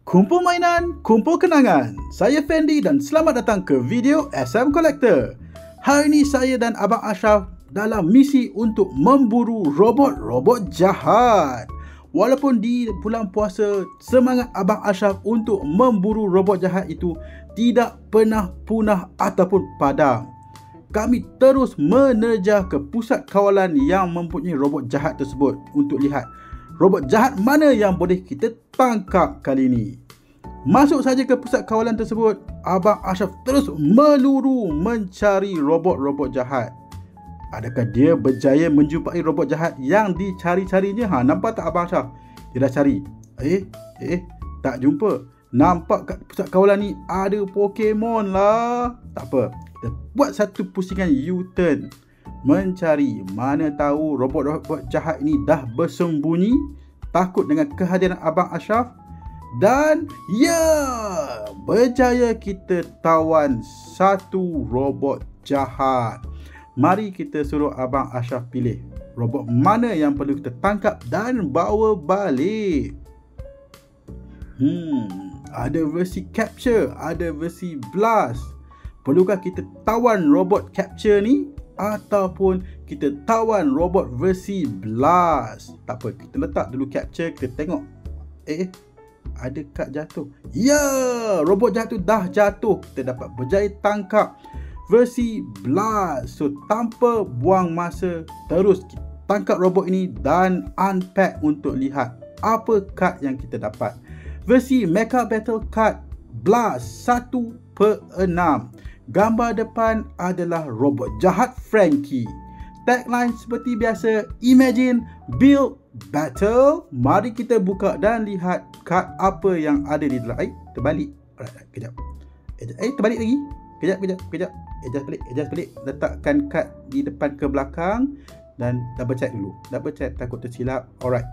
Kumpul mainan, kumpul kenangan. Saya Fendi dan selamat datang ke video SM Collector. Hari ini saya dan Abang Ashraf dalam misi untuk memburu robot-robot jahat. Walaupun di bulan puasa, semangat Abang Ashraf untuk memburu robot jahat itu tidak pernah punah ataupun padam. Kami terus menerjah ke pusat kawalan yang mempunyai robot jahat tersebut untuk lihat robot jahat mana yang boleh kita tangkap kali ini. Masuk saja ke pusat kawalan tersebut, Abang Ashraf terus meluru mencari robot-robot jahat. Adakah dia berjaya menjumpai robot jahat yang dicari-carinya? Nampak tak Abang Ashraf? Dia dah cari. Tak jumpa. Nampak kat pusat kawalan ni ada Pokemon lah. Tak apa. Kita buat satu pusingan U-turn mencari. Mana tahu robot-robot jahat ini dah bersembunyi takut dengan kehadiran Abang Ashraf. Dan berjaya kita tawan satu robot jahat. Mari kita suruh Abang Ashraf pilih robot mana yang perlu kita tangkap dan bawa balik. Ada versi capture, ada versi blast. Perlukah kita tawan robot capture ni ataupun kita tawan robot versi blast? Tak apa, kita letak dulu capture, kita tengok. Ada kad jatuh. Robot jahat tu dah jatuh. Kita dapat berjaya tangkap versi blast. So tanpa buang masa, terus kita tangkap robot ini dan unpack untuk lihat apa kad yang kita dapat. Versi Mecha Battle Card Blast 1/6. Gambar depan adalah robot jahat Frankie. Tagline seperti biasa, Imagine, Build, Battle. Mari kita buka dan lihat kad apa yang ada di dalam. Terbalik. Kejap. Terbalik lagi. Kejap. Adjust balik. Letakkan kad di depan ke belakang dan double check dulu. Double check, takut tersilap. Alright.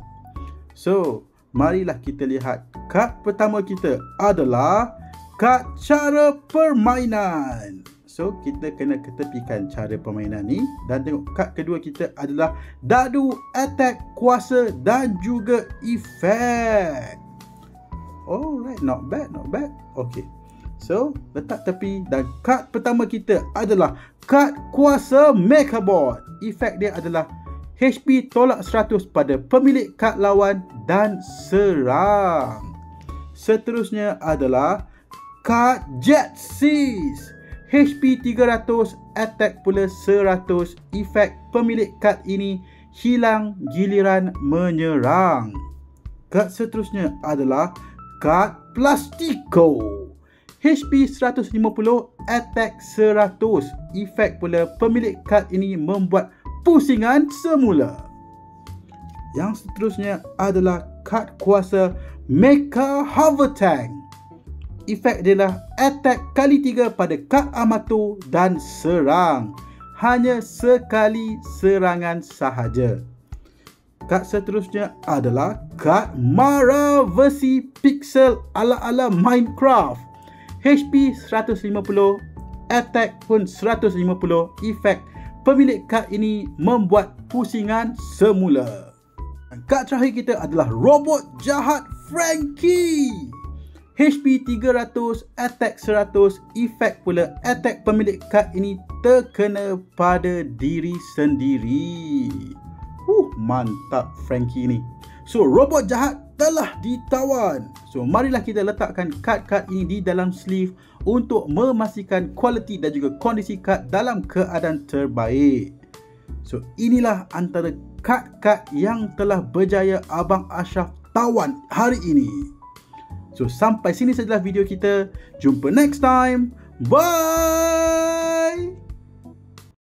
So, marilah kita lihat. Kad pertama kita adalah kad cara permainan. So, kita kena ketepikan cara permainan ni dan tengok kad kedua kita adalah dadu, attack, kuasa dan juga efek. Alright, not bad. Okay. So, letak tepi dan kad pertama kita adalah kad kuasa Mechabot. Efek dia adalah HP tolak 100 pada pemilik kad lawan dan serang. Seterusnya adalah kad Jet Seize. HP 300, attack pula 100. Efek pemilik kad ini hilang giliran menyerang. Kad seterusnya adalah kad Plastico. HP 150, attack 100. Efek pula pemilik kad ini membuat pusingan semula. Yang seterusnya adalah kad kuasa Mecha Hover Tank. Efek dia adalah attack kali 3 pada kad Amato dan serang. Hanya sekali serangan sahaja. Kad seterusnya adalah kad Mara versi Pixel ala-ala Minecraft. HP 150, attack pun 150. Efek pemilik kad ini membuat pusingan semula. Kad terakhir kita adalah robot jahat Frankie. HP 300, attack 100. Efek pula attack pemilik kad ini terkena pada diri sendiri. Mantap Frankie ni. So, robot jahat telah ditawan. So, marilah kita letakkan kad-kad ini di dalam sleeve untuk memastikan kualiti dan juga kondisi kad dalam keadaan terbaik. So, inilah antara kad-kad yang telah berjaya Abang Ashraf tawan hari ini. So, sampai sini sajalah video kita. Jumpa next time. Bye!